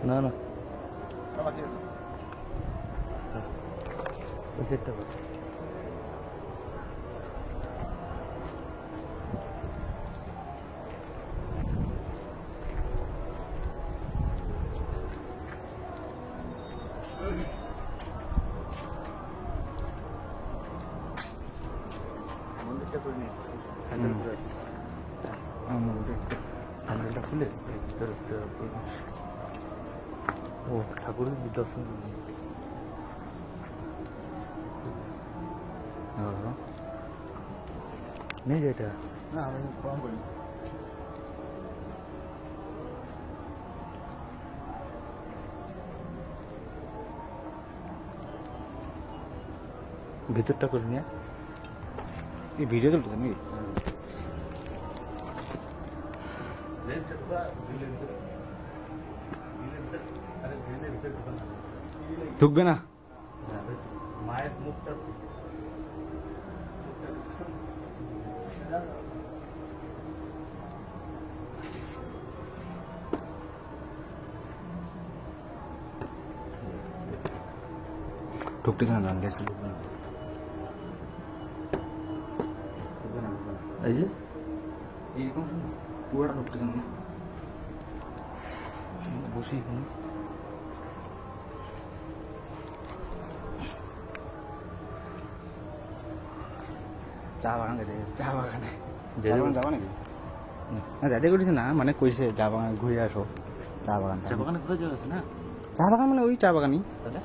না না ওই সেটটা মন্দিরটা করে নিই স্যান্ডেলটা খুলে ভিতরে ও ঠাকুরের দর্শন নেই যেটা না আমি প্রণাম করি ভিতরটা করে নিয়ে এই ভিডিও চলতেছে নাকি ঢুকবে না মায়ের মুখটা ঢুকতেছে না গান গেছে এই যে এইরকম পুরোটা ঢুকতেছে না বসি এখানে চা বাগান গেছে চা বাগানে যাবা নাকি না যাইতে করেছে না মানে কইছে চা বাগানে ঘুরে আসো চা বাগান চা বাগানে ঘুরে যাওয়া আছে না চা বাগান মানে ওই চা বাগানই তাহলে